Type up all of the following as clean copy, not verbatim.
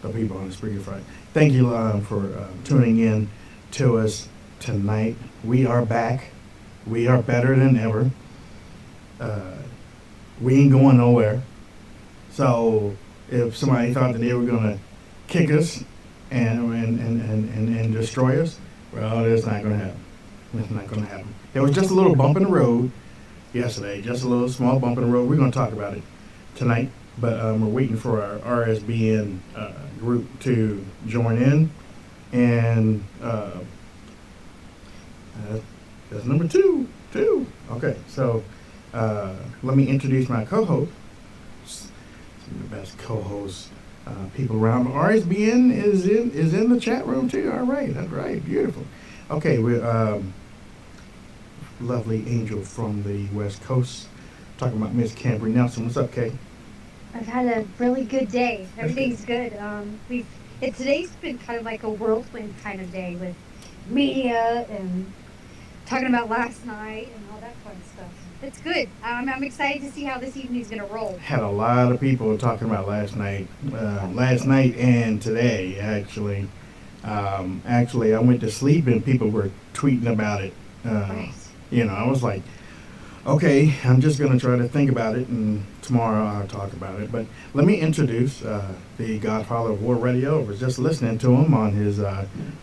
the people on the Speaker Friday. Thank you for tuning in to us tonight. We are back. We are better than ever. We ain't going nowhere. So if somebody thought that they were going to kick us and destroy us, well, it's not going to happen. It's not going to happen. There was just a little bump in the road yesterday, just a little small bump in the road. We're going to talk about it tonight, but we're waiting for our RSBN group to join in, and that's number two. Okay, so let me introduce my co-host. Some of the best co-hosts people around. RSBN is in the chat room too. All right, that's right, beautiful. Okay, we're lovely angel from the West Coast, talking about Miss Camry Nelson. What's up, Kay? I've had a really good day. Everything's good. Today's been kind of like a whirlwind kind of day with media and talking about last night and all that fun stuff. It's good. I'm excited to see how this evening's gonna roll. Had a lot of people talking about last night and today, actually. Actually, I went to sleep and people were tweeting about it. Right. You know, I was like, okay, I'm just going to try to think about it, and tomorrow I'll talk about it. But let me introduce the godfather of War Radio. I was just listening to him on his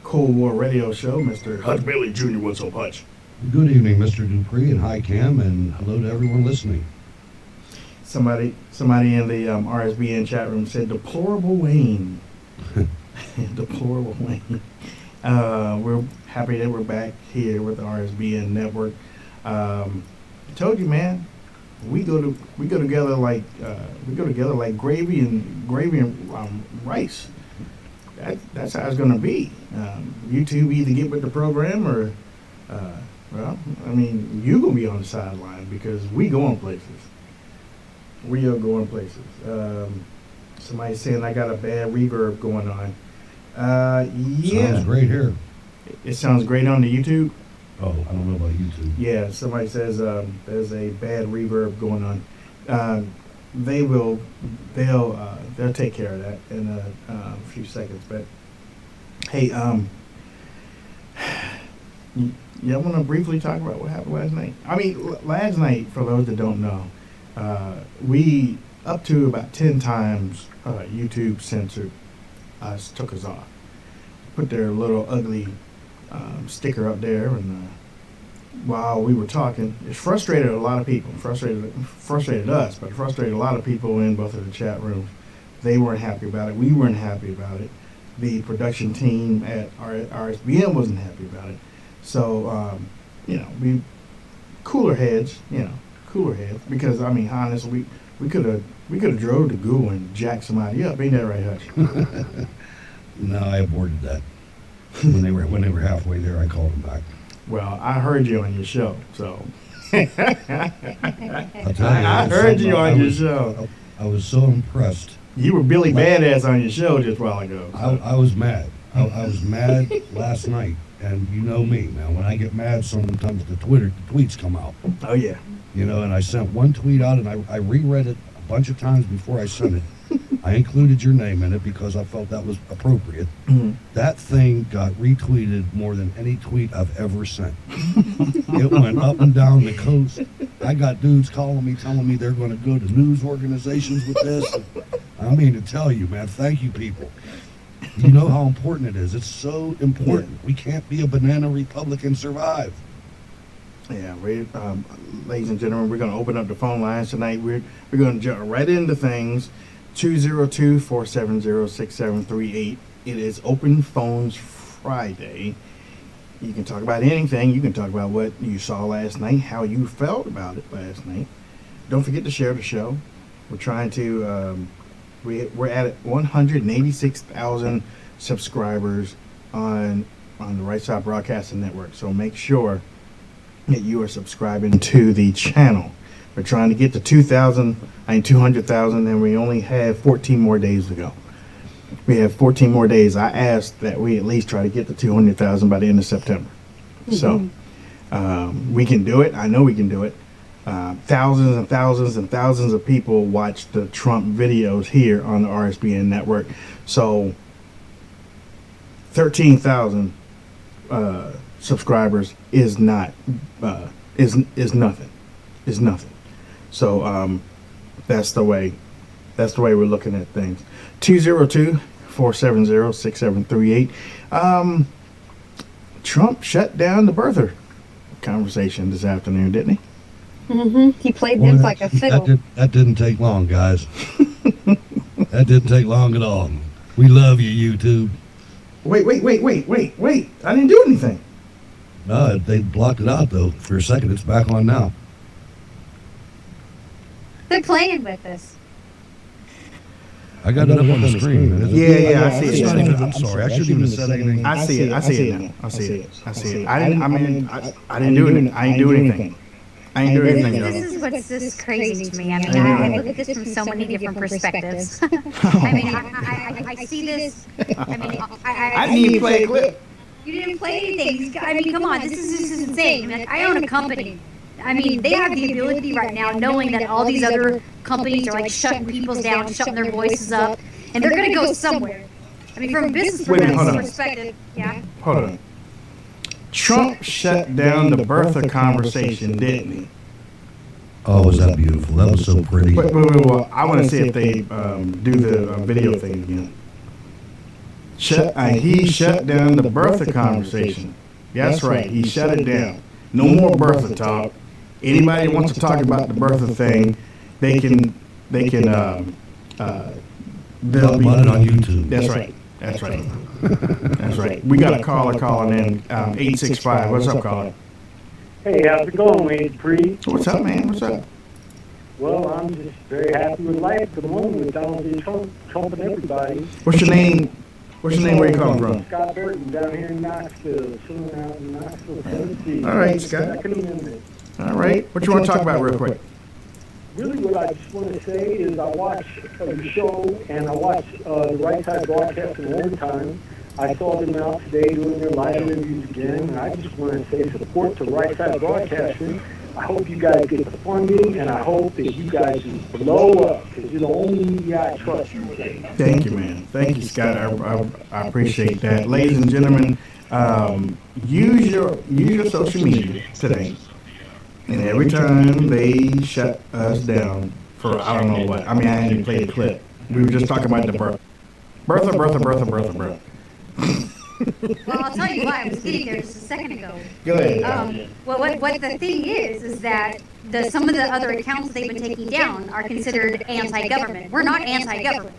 Cold War Radio show, Mr. Hutch Bailey Jr. What's up, Hutch? Good evening, Mr. Dupree, and hi, Cam, and hello to everyone listening. Somebody in the RSBN chat room said, deplorable Wayne. Deplorable Wayne. We're happy that we're back here with the RSBN network. I told you, man, we go together like gravy and rice. That's how it's gonna be. You two either get with the program or, well, I mean, you gonna be on the sideline because we going places. We are going places. Somebody's saying I got a bad reverb going on. Yeah. Sounds great here. It sounds great on the YouTube. Oh, I don't know about YouTube. Yeah, somebody says there's a bad reverb going on. They'll take care of that in a few seconds. But hey, y'all want to briefly talk about what happened last night? I mean, last night, for those that don't know, we up to about 10 times YouTube censored us, took us off, put their little ugly sticker up there, and while we were talking, it frustrated a lot of people. Frustrated us, but it frustrated a lot of people in both of the chat rooms. They weren't happy about it. We weren't happy about it. The production team at RSBN wasn't happy about it. So, we cooler heads, because I mean, honestly, we could have drove to Goo and jacked somebody up. Ain't that right, Hutch? No, I aborted that. When they were halfway there, I called them back. Well, I heard you on your show, so. I'll tell you, I heard you on your show. I was so impressed. You were Billy Badass on your show just a while ago. So. I was mad. I was mad last night, and you know me, man. When I get mad, sometimes the tweets come out. Oh, yeah. And I sent one tweet out, and I reread it a bunch of times before I sent it. I included your name in it because I felt that was appropriate. Mm-hmm. That thing got retweeted more than any tweet I've ever sent. It went up and down the coast. I got dudes calling me, telling me they're going to go to news organizations with this. I mean to tell you, man, thank you, people. You know how important it is. It's so important. Yeah. We can't be a banana republic and survive. Yeah, ladies and gentlemen, we're going to open up the phone lines tonight. We're going to jump right into things. 202-470-6738. It is Open Phones Friday. You can talk about anything. You can talk about what you saw last night, how you felt about it last night. Don't forget to share the show. We're trying to, we're at 186,000 subscribers on the Right Side Broadcasting Network. So make sure that you are subscribing to the channel. We're trying to get to 200,000, and we only have 14 more days to go. We have 14 more days. I asked that we at least try to get to 200,000 by the end of September. Mm-hmm. So we can do it. I know we can do it. thousands and thousands and thousands of people watch the Trump videos here on the RSBN network. So 13,000 subscribers is not is nothing. Is nothing. So that's the way we're looking at things. 202-470-6738. Trump shut down the birther conversation this afternoon, didn't he? He played them like a fiddle. That didn't take long, guys. That didn't take long at all. We love you, YouTube. Wait. I didn't do anything. No, they blocked it out, though. For a second, it's back on now. They're playing with us. I got it up on the screen. Yeah, I see it. I'm sorry. I shouldn't even have said anything. I see it now. I see it. I didn't do anything. I ain't do anything. I ain't doing anything, though. This is what's just crazy to me. I mean, I look at this from so many different perspectives. I mean, I see this. I mean, I didn't even play a clip. You didn't play anything. I mean, come on, this is insane. I mean, I own a company. I mean, they have the ability right now, knowing that all these other companies are like shutting people down, shutting their voices up, and they're going to go somewhere. I mean, from a business perspective, yeah. Hold on. Trump shut down the birther conversation, didn't he? Oh, was that beautiful? That was so pretty. Wait. I want to see if they do the video thing again. He shut down the birther conversation. That's right. He shut it down. No more birther talk. Anybody wants to talk about the birther thing, they can. They'll be on YouTube. That's right. That's right. We got a caller calling in 865. What's up, caller? Hey, how's it going, man? Dupree? What's up, man? What's up? Well, I'm just very happy with life at the moment with Donald J. Trump and everybody. What's your name? Where you calling from? Scott Burton down here in Knoxville, sitting out in Knoxville, Tennessee. All right, Scott. All right. What you want to talk about real quick? Really, what I just want to say is I watch your show and I watch the Right Side Broadcasting all the time. I saw them out today doing their live interviews again, and I just want to say support to Right Side Broadcasting. I hope you guys get the funding, and I hope that you guys just blow up, because you're the only media I trust today. Thank you, man. Thank you, Scott. I appreciate that. Ladies and gentlemen, use your social media today. And every time they shut us down for I don't know what. I mean, I hadn't even played a clip. We were just talking about the birther. Well, I'll tell you why. I was getting there just a second ago. Go ahead. Well, what the thing is that some of the other accounts that they've been taking down are considered anti-government. We're not anti-government.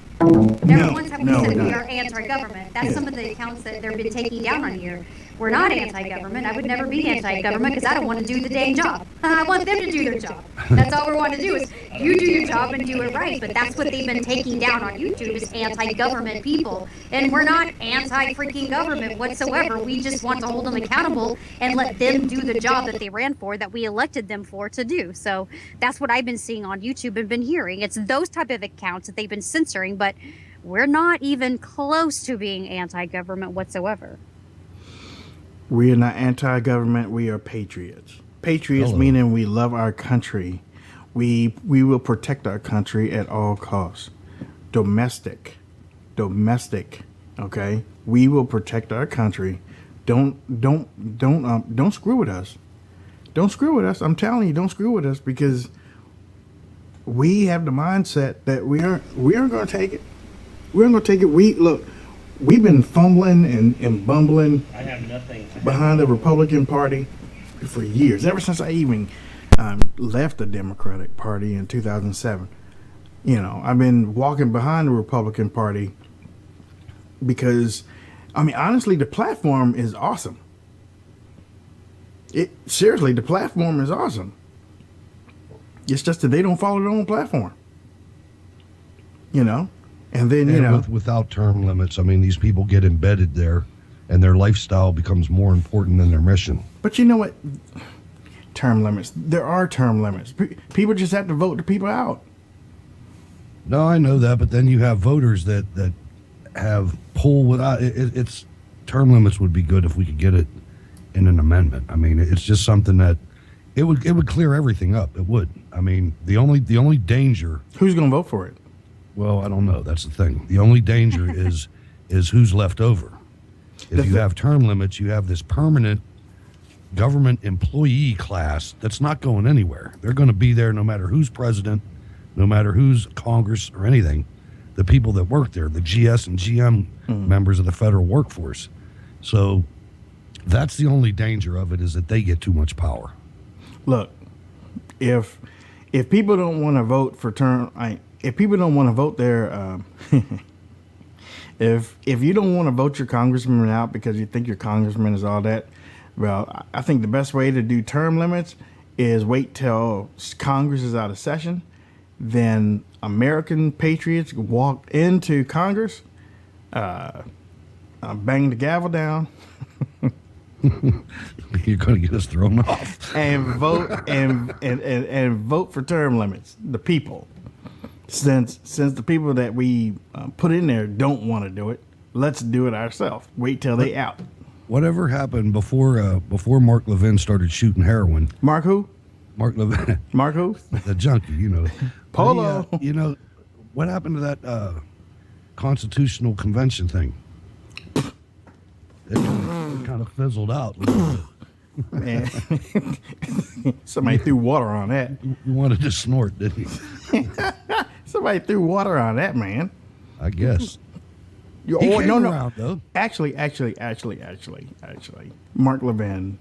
Never once have we said we are anti-government. That's some of the accounts that they've been taking down on here. We're not anti-government. I would never be anti-government because I don't want to do the dang job. I want them to do their job. That's all we want to do is you do your job and do it right. But that's what they've been taking down on YouTube is anti-government people. And we're not anti-freaking government whatsoever. We just want to hold them accountable and let them do the job that they ran for, that we elected them for to do. So that's what I've been seeing on YouTube and been hearing. It's those type of accounts that they've been censoring, but we're not even close to being anti-government whatsoever. We are not anti-government. We are patriots. Patriots meaning we love our country. We will protect our country at all costs. Domestic. Okay. We will protect our country. Don't screw with us. Don't screw with us. I'm telling you, don't screw with us because we have the mindset that we aren't going to take it. We're going to take it. We've been fumbling and bumbling behind the Republican Party for years, ever since I even left the Democratic Party in 2007. You know, I've been walking behind the Republican Party because, I mean, honestly, the platform is awesome. Seriously, the platform is awesome. It's just that they don't follow their own platform. You know? And then, without term limits, I mean, these people get embedded there and their lifestyle becomes more important than their mission. But you know what? Term limits. There are term limits. People just have to vote the people out. No, I know that, but then you have voters that have pull without it's term limits would be good if we could get it in an amendment. I mean, it's just something that It would clear everything up. It would. I mean, the only danger. Who's going to vote for it? Well, I don't know. That's the thing. The only danger is who's left over. If you have term limits, you have this permanent government employee class that's not going anywhere. They're going to be there no matter who's president, no matter who's Congress or anything. The people that work there, the GS and GM members of the federal workforce. So that's the only danger of it, is that they get too much power. Look, if people don't want to vote for if people don't want to vote their if you don't want to vote your congressman out because you think your congressman is all that, well, I think the best way to do term limits is wait till Congress is out of session. Then American patriots walk into Congress, bang the gavel down. You're going to get us thrown off. And vote and vote for term limits. The people, since the people that we put in there don't want to do it, let's do it ourselves. Wait till they out. Whatever happened before Mark Levin started shooting heroin? Mark who? Mark Levin. Mark who? The junkie, you know. Polo. You know, what happened to that constitutional convention thing? It kind of fizzled out. Man. Somebody threw water on that. You wanted to snort, didn't you? Somebody threw water on that, man. I guess. You, He oh, came no, around, though. Actually, Mark Levin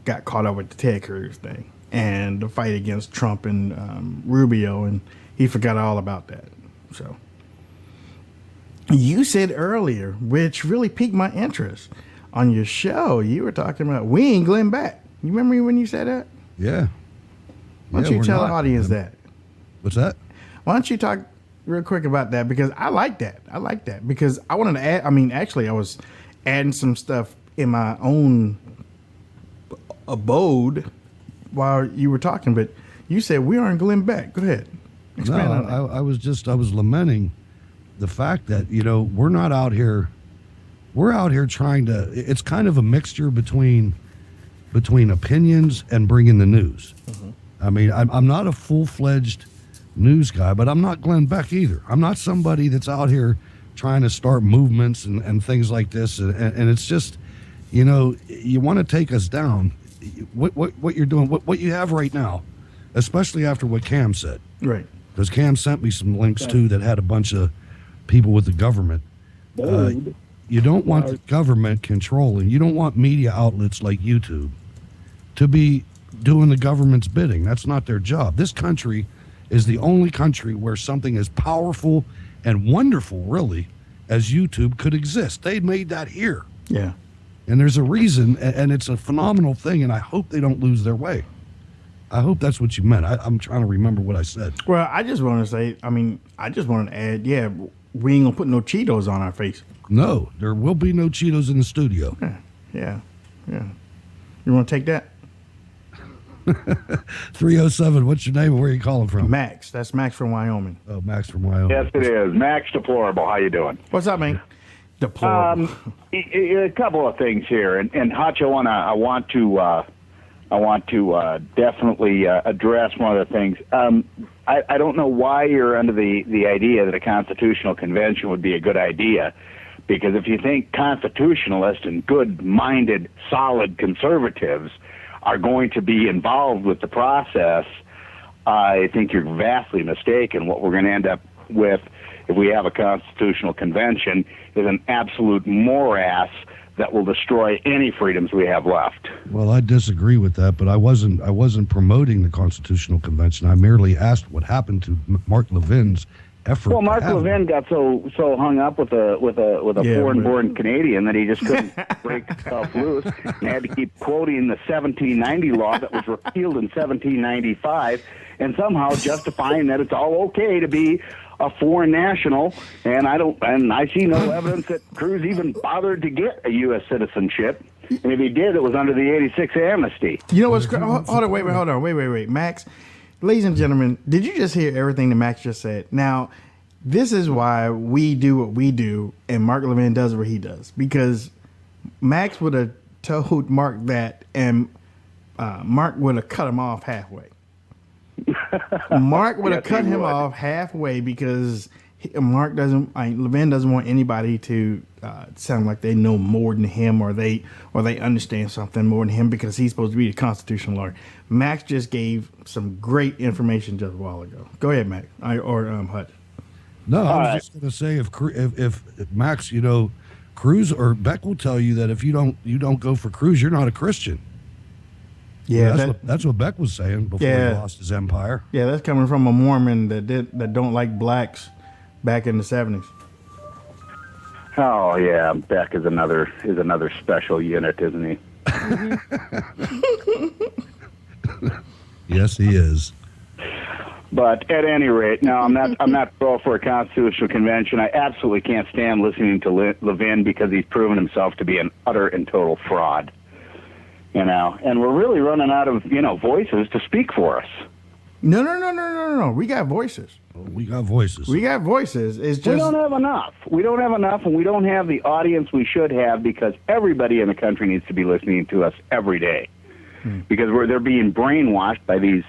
got caught up with the Ted Cruz thing and the fight against Trump and Rubio, and he forgot all about that. So you said earlier, which really piqued my interest, on your show, you were talking about we ain't Glenn Beck. You remember when you said that? Yeah. Why don't you tell the audience that? What's that? Why don't you talk real quick about that? Because I like that. Because I wanted to add, actually, I was adding some stuff in my own abode while you were talking, but you said we aren't Glenn Beck. Go ahead. Expand on that. I was lamenting the fact that, you know, we're out here trying to, it's kind of a mixture between opinions and bringing the news. Mm-hmm. I mean, I'm not a full-fledged news guy, but I'm not Glenn Beck either. I'm not somebody that's out here trying to start movements and things like this. And it's just, you know, you want to take us down. What you're doing, what you have right now, especially after what Cam said. Right. Because Cam sent me some links too that had a bunch of people with the government. You don't want the government controlling. You don't want media outlets like YouTube to be doing the government's bidding. That's not their job. This country is the only country where something as powerful and wonderful, really, as YouTube could exist. They made that here. Yeah. And there's a reason, and it's a phenomenal thing, and I hope they don't lose their way. I hope that's what you meant. I'm trying to remember what I said. Well, I just want to say, I just want to add, yeah, we ain't going to put no Cheetos on our face. No, there will be no Cheetos in the studio. Yeah. You want to take that? 307, what's your name and where are you calling from? Max. That's Max from Wyoming. Oh, Max from Wyoming. Yes, it is. Max Deplorable. How you doing? What's up, man? Deplorable. A couple of things here, and Hutch, I want to definitely address one of the things. I don't know why you're under the idea that a constitutional convention would be a good idea, because if you think constitutionalists and good-minded, solid conservatives are going to be involved with the process, I think you're vastly mistaken. What we're going to end up with if we have a constitutional convention is an absolute morass that will destroy any freedoms we have left. Well, I disagree with that, but I wasn't promoting the Constitutional Convention. I merely asked what happened to Mark Levin's effort. Well, Mark Levin got so hung up with a foreign-born Canadian that he just couldn't break himself loose and had to keep quoting the 1790 law that was repealed in 1795 and somehow justifying that it's all okay to be a foreign national, and I see no evidence that Cruz even bothered to get a U.S. citizenship. And if he did, it was under the 86 amnesty. You know what's hold on, wait, Max. Ladies and gentlemen, did you just hear everything that Max just said? Now, this is why we do what we do, and Mark Levin does what he does, because Max would have told Mark that, and Mark would have cut him off halfway. Mark would have Yes, cut he him would. off halfway because Levin doesn't want anybody to sound like they know more than him or they understand something more than him because he's supposed to be the constitutional lawyer. Max just gave some great information just a while ago. Go ahead, Max, or Hutch. No, I was right. just going to say if Max, Cruz or Beck will tell you that if you don't go for Cruz, you're not a Christian. Yeah, That's what Beck was saying before he lost his empire. yeah, that's coming from a Mormon that don't like blacks back in the 70s. Oh yeah, Beck is another special unit, isn't he? Yes, he is. But at any rate, no, I'm not pro for a constitutional convention. I absolutely can't stand listening to Levin because he's proven himself to be an utter and total fraud. And we're really running out of voices to speak for us. No. We got voices. We got voices. We got voices. It's just We don't have enough. We don't have enough, and we don't have the audience we should have because everybody in the country needs to be listening to us every day. Because they're being brainwashed by these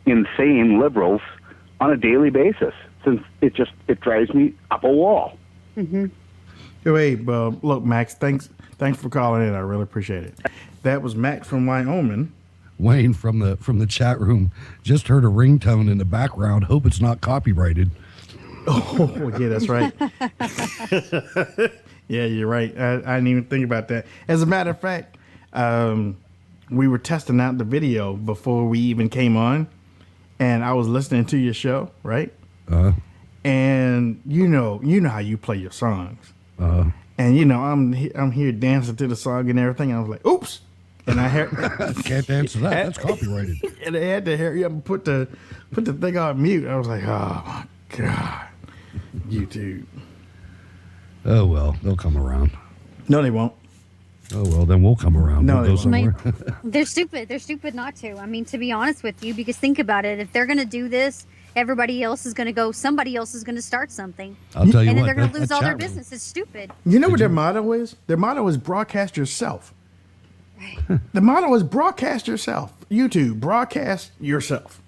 insane liberals on a daily basis. Since it drives me up a wall. Hey, look, Max, thanks for calling in. I really appreciate it. That was Max from Wyoming. Wayne from the chat room just heard a ringtone in the background. Hope it's not copyrighted. Oh, yeah, that's right. Yeah, you're right. I didn't even think about that. As a matter of fact, we were testing out the video before we even came on, and I was listening to your show, right? And you know how you play your songs. And I'm here dancing to the song and everything. And I was like, "Oops!" And I heard Can't answer that. That's copyrighted. and they had to hurry up and put the thing on mute. I was like, "Oh my god, YouTube!" Oh well, they'll come around. No, they won't. Oh well, then we'll come around. No, We'll they go won't. somewhere. They're stupid. They're stupid not to. I mean, to be honest with you, because think about it. If they're going to do this, everybody else is going to go. Somebody else is going to start something. I'll tell you And then what. they're going to that lose all their chat room- business. It's stupid. You know what their motto is? Their motto is broadcast yourself. The motto is broadcast yourself. YouTube, broadcast yourself.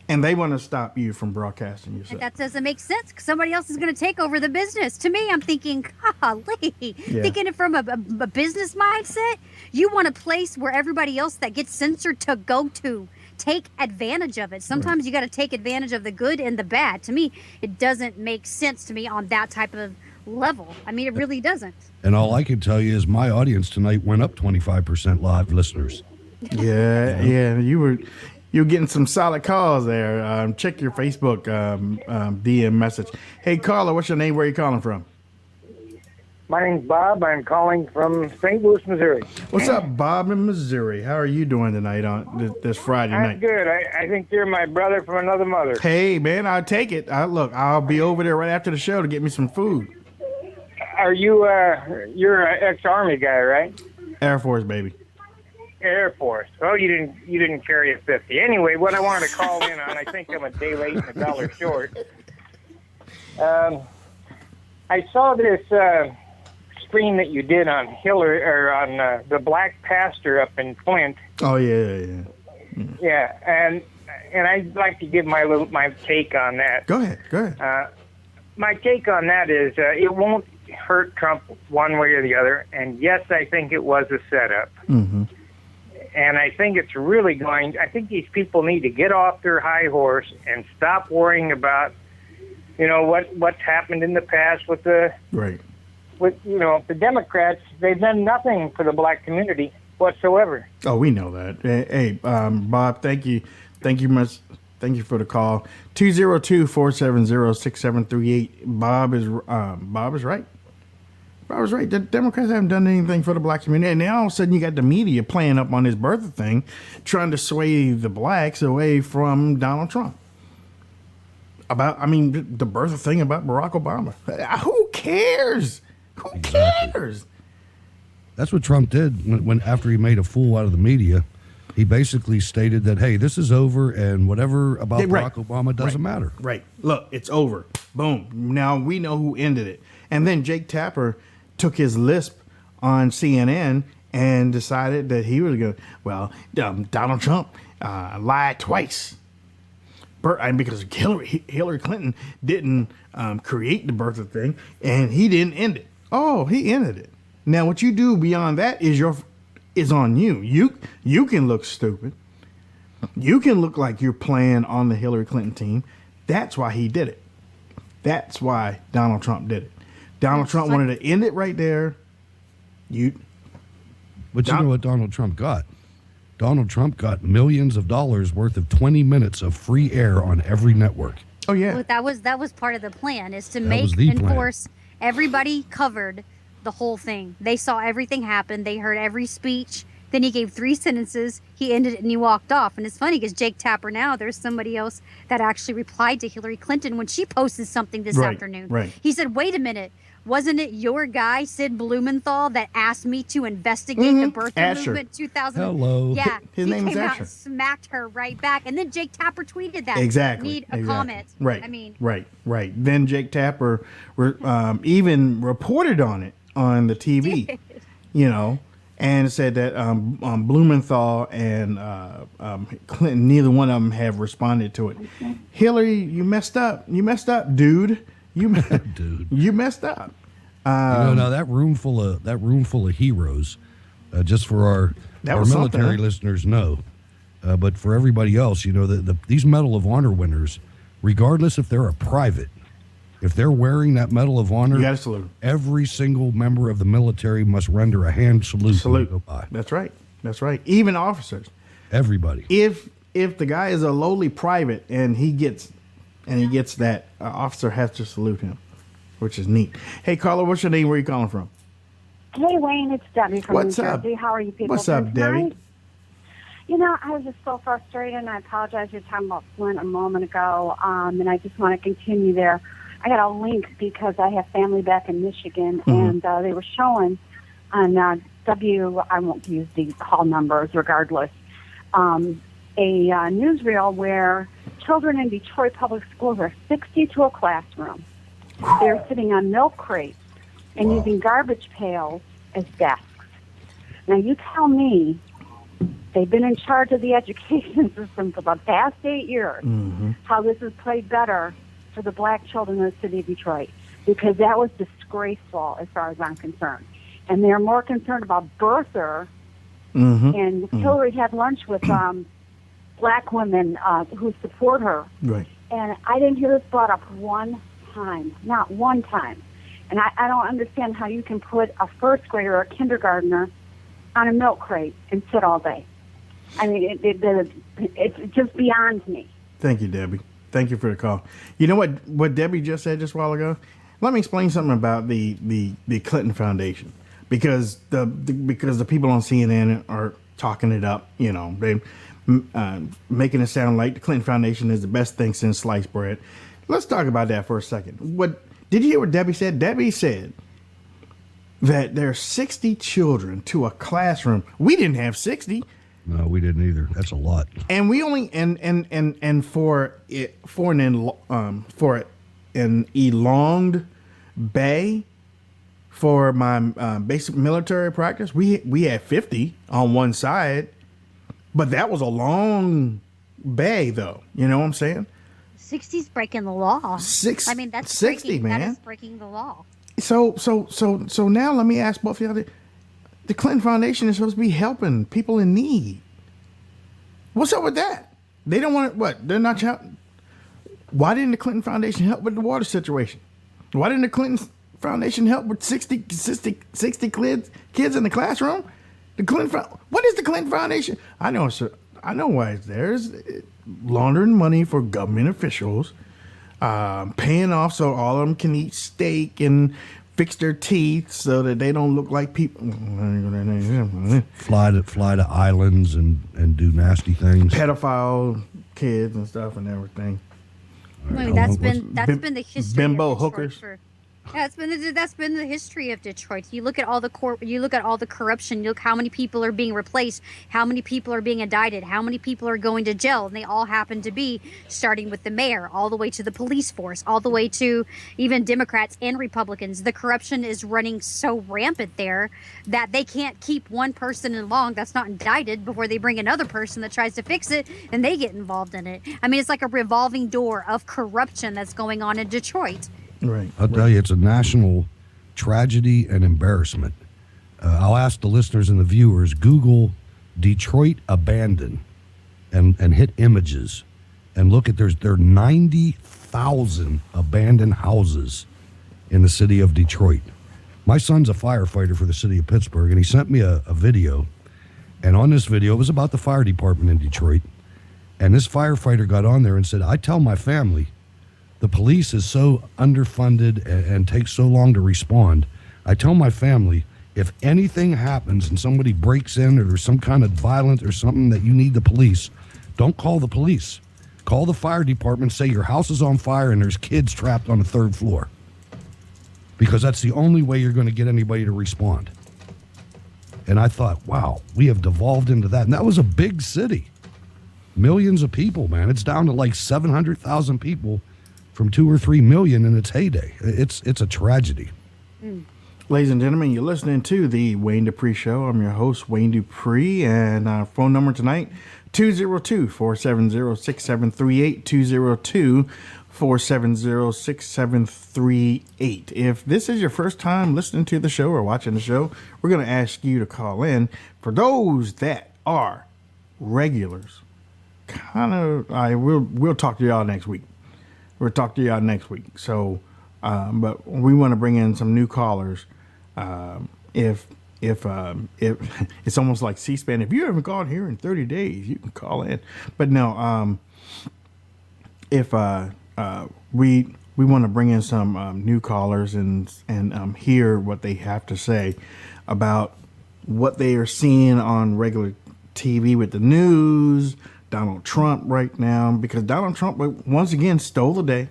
And they want to stop you from broadcasting yourself. And that doesn't make sense because somebody else is going to take over the business. To me, I'm thinking, golly, thinking it from a business mindset. You want a place where everybody else that gets censored to go to. Take advantage of it. Sometimes you got to take advantage of the good and the bad. To me, it doesn't make sense to me on that type of level. I mean, it really doesn't. And all I can tell you is my audience tonight went up 25% live listeners. Yeah, you were getting some solid calls there. Check your Facebook DM message. Hey, Carla, what's your name? Where are you calling from? My name's Bob. I'm calling from St. Louis, Missouri. What's up, Bob in Missouri? How are you doing tonight on this Friday I'm night? good. I think you're my brother from another mother. Hey, man, I'll take it. I'll be over there right after the show to get me some food. Are you, you're an ex-Army guy, right? Air Force, baby. Air Force. Oh, you didn't carry a 50. Anyway, what I wanted to call in on, I think I'm a day late and $1 short. I saw this screen that you did on Hillary or on the black pastor up in Flint. Oh yeah. Yeah, and I'd like to give my take on that. Go ahead. My take on that is it won't hurt Trump one way or the other. And yes, I think it was a setup. Mm-hmm. And I think it's really going. I think these people need to get off their high horse and stop worrying about, what's happened in the past with the Right. the Democrats. They've done nothing for the black community whatsoever. Oh, we know that. Hey, Bob, thank you much. Thank you for the call. 202-470-6738. Bob is right. Bob was right. The Democrats haven't done anything for the black community. And now all of a sudden you got the media playing up on this birther thing, trying to sway the blacks away from Donald Trump. The birther thing about Barack Obama. Who cares? Who cares? That's what Trump did when after he made a fool out of the media. He basically stated that, hey, this is over, and whatever about Barack Obama doesn't matter. Right. Look, it's over. Boom. Now we know who ended it. And then Jake Tapper took his lisp on CNN and decided that he was going to, Donald Trump lied twice. Because Hillary Clinton didn't create the birther thing, and he didn't end it. Oh, he ended it. Now, what you do beyond that is on you. You can look stupid. You can look like you're playing on the Hillary Clinton team. That's why he did it. That's why Donald Trump did it. Donald Trump wanted to end it right there. But you know what Donald Trump got? Donald Trump got millions of dollars worth of 20 minutes of free air on every network. Oh, yeah. Well, that was part of the plan, is to enforce. Everybody covered the whole thing. They saw everything happen. They heard every speech. Then he gave 3 sentences. He ended it and he walked off. And it's funny because Jake Tapper now, there's somebody else that actually replied to Hillary Clinton when she posted something this afternoon. Right. He said, wait a minute. Wasn't it your guy, Sid Blumenthal, that asked me to investigate the birther movement 2000? Hello. Yeah. His name is came out Asher. and smacked her right back. And then Jake Tapper tweeted that. Exactly. Need a comment. Right. I mean. Right. Then Jake Tapper even reported on it on the TV, and said that Blumenthal and Clinton, neither one of them have responded to it. Hillary, you messed up. You messed up, dude. You messed up. Now that room full of heroes, just for our military listeners know, but for everybody else, these Medal of Honor winners, regardless if they're a private, if they're wearing that Medal of Honor, you got to salute. Every single member of the military must render a hand salute. Salute. Go by. That's right. Even officers. Everybody. If the guy is a lowly private and he gets that, officer has to salute him, which is neat. Hey, caller, what's your name? Where are you calling from? Hey, Wayne, it's Debbie from What's New up? Jersey. How are you people? What's up, Debbie? I was just so frustrated, and I apologize. You were talking about Flint a moment ago, and I just want to continue there. I got a link because I have family back in Michigan, and they were showing on I won't use the call numbers regardless, a newsreel where children in Detroit public schools are 60 to a classroom. They're sitting on milk crates and using garbage pails as desks. Now, you tell me they've been in charge of the education system for the past 8 years, how this has played better for the black children in the city of Detroit, because that was disgraceful as far as I'm concerned. And they're more concerned about birther, and Hillary had lunch with black women who support her. Right. And I didn't hear this brought up one time, not one time. And I don't understand how you can put a first grader or a kindergartner on a milk crate and sit all day. I mean, it's just beyond me. Thank you, Debbie. Thank you for the call. You know what Debbie just said just a while ago? Let me explain something about the Clinton Foundation, because the people on CNN are talking it up. They making it sound like the Clinton Foundation is the best thing since sliced bread. Let's talk about that for a second. Did you hear what Debbie said? Debbie said that there are 60 children to a classroom. We didn't have 60. No, we didn't either. That's a lot. And we only and for an elonged bay for my basic military practice, we had 50 on one side, but that was a long bay, though. You know what I'm saying? 60's breaking the law. I mean, that's 60, man. That is breaking the law. So now let me ask both of y'all. The Clinton Foundation is supposed to be helping people in need. What's up with that? They don't want it. What? They're not helping. Why didn't the Clinton Foundation help with the water situation? Why didn't the Clinton Foundation help with 60 kids in the classroom? What is the Clinton Foundation? I know why it's there. It's laundering money for government officials, paying off so all of them can eat steak and fix their teeth so that they don't look like people. Fly to islands and do nasty things. Pedophile kids and stuff and everything. I mean, that's been the history. Bimbo of Detroit hookers. Yeah, that's been the history of Detroit. You look at all the you look at all the corruption. You look how many people are being replaced, how many people are being indicted, how many people are going to jail, and they all happen to be starting with the mayor, all the way to the police force, all the way to even Democrats and Republicans. The corruption is running so rampant there that they can't keep one person in long that's not indicted before they bring another person that tries to fix it and they get involved in it. I mean, it's like a revolving door of corruption that's going on in Detroit. Right. I'll tell you, it's a national tragedy and embarrassment. I'll ask the listeners and the viewers, Google Detroit abandoned and hit images and look at there are 90,000 abandoned houses in the city of Detroit. My son's a firefighter for the city of Pittsburgh, and he sent me a video. And on this video, it was about the fire department in Detroit. And this firefighter got on there and said, I tell my family, the police is so underfunded and takes so long to respond. I tell my family, if anything happens and somebody breaks in or there's some kind of violence or something that you need the police, don't call the police. Call the fire department, say your house is on fire and there's kids trapped on the 3rd floor. Because that's the only way you're going to get anybody to respond. And I thought, wow, we have devolved into that. And that was a big city. Millions of people, man. It's down to like 700,000 people from 2 or 3 million in its heyday. It's a tragedy. Ladies and gentlemen, you're listening to the Wayne Dupree Show. I'm your host, Wayne Dupree, and our phone number tonight, 202-470-6738, 202-470-6738. If this is your first time listening to the show or watching the show, we're going to ask you to call in. For those that are regulars, we'll talk to y'all next week. We'll talk to y'all next week. So, but we want to bring in some new callers. If it's almost like C-SPAN. If you haven't called here in 30 days, you can call in. But no, if we want to bring in some new callers and hear what they have to say about what they are seeing on regular TV with the news. Donald Trump right now, because Donald Trump once again stole the day.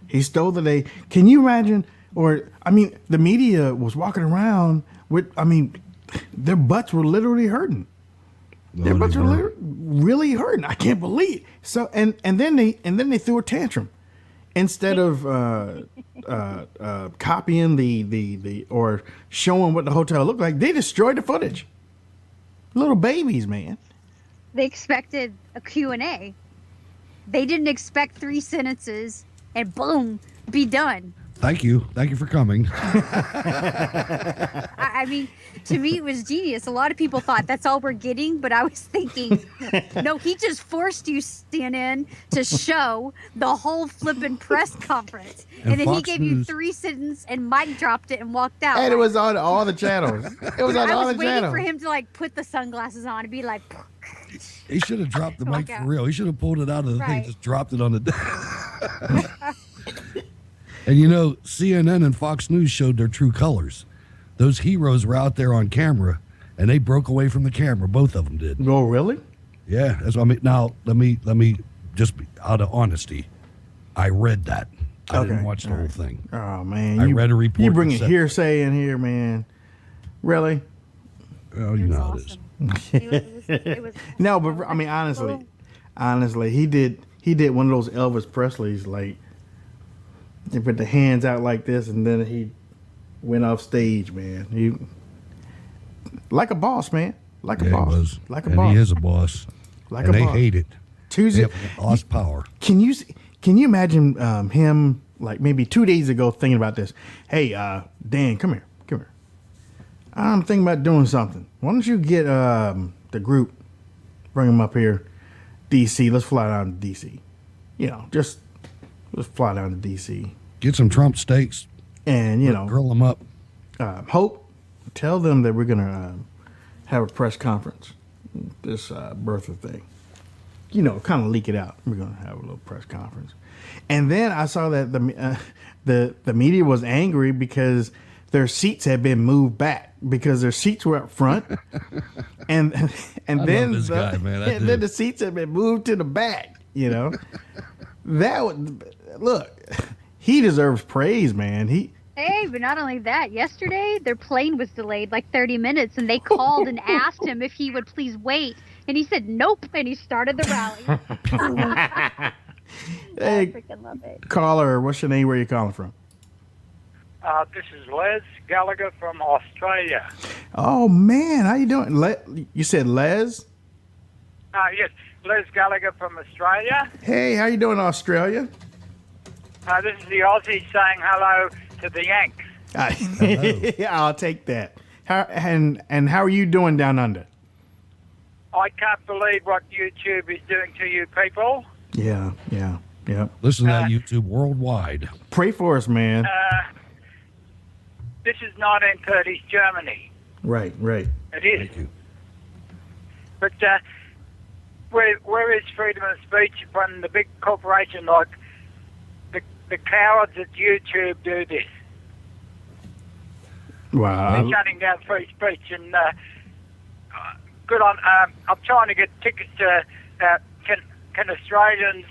He stole the day. Can you imagine? The media was walking around with, their butts were literally hurting. Their butts were really hurting. I can't believe. So and then they threw a tantrum. Instead of copying the or showing what the hotel looked like, they destroyed the footage. Little babies, man. They expected a Q&A. They didn't expect 3 sentences and boom, be done. Thank you for coming. I mean, to me, it was genius. A lot of people thought that's all we're getting, but I was thinking, no, he just forced you, CNN, to show the whole flipping press conference. And then he gave you 3 sentences and Mike dropped it and walked out. And it was on all the channels. It was on all the channels. I was waiting for him to put the sunglasses on and be like... He should have dropped the mic for real. He should have pulled it out of the thing, just dropped it on the desk. And CNN and Fox News showed their true colors. Those heroes were out there on camera, and they broke away from the camera. Both of them did. Oh, really? Yeah. Now let me just be out of honesty. I read that. I didn't watch the whole thing. Oh man, I read a report. You bring a hearsay in here, man. Really? Oh, you know how it is. It was No, but honestly, he did one of those Elvis Presleys, like he put the hands out like this, and then he went off stage, man. He like a boss, man. Like a boss. He was. Like a and boss. He is a boss. Like and a they boss. hate it. Tuesday, they have lost power. Can you imagine him like maybe 2 days ago thinking about this? Hey, Dan, come here. I'm thinking about doing something. Why don't you get the group, bring them up here, DC. Let's fly down to DC. Just let's fly down to DC. Get some Trump steaks. And grill them up. Hope, tell them that we're gonna have a press conference. This birther thing. Kind of leak it out. We're gonna have a little press conference. And then I saw that the media was angry because their seats had been moved back because their seats were up front, and then then the seats had been moved to the back. That would look. He deserves praise, man. Hey, but not only that, yesterday their plane was delayed like 30 minutes and they called and asked him if he would please wait. And he said nope, and he started the rally. Hey, I freaking love it. caller, what's your name? Where you calling from? This is Les Gallagher from Australia. Oh, man, how you doing? You said Les? Yes, Les Gallagher from Australia. Hey, how you doing, Australia? This is the Aussie saying hello to the Yanks. Yeah, I'll take that. And how are you doing down under? I can't believe what YouTube is doing to you people. Yeah. Listen to that YouTube worldwide. Pray for us, man. This is 1930s Germany. Right. It is. Thank you. But where is freedom of speech when the big corporation like the cowards at YouTube do this? Wow. They're shutting down free speech, and good on. I'm trying to get tickets to. Can Australians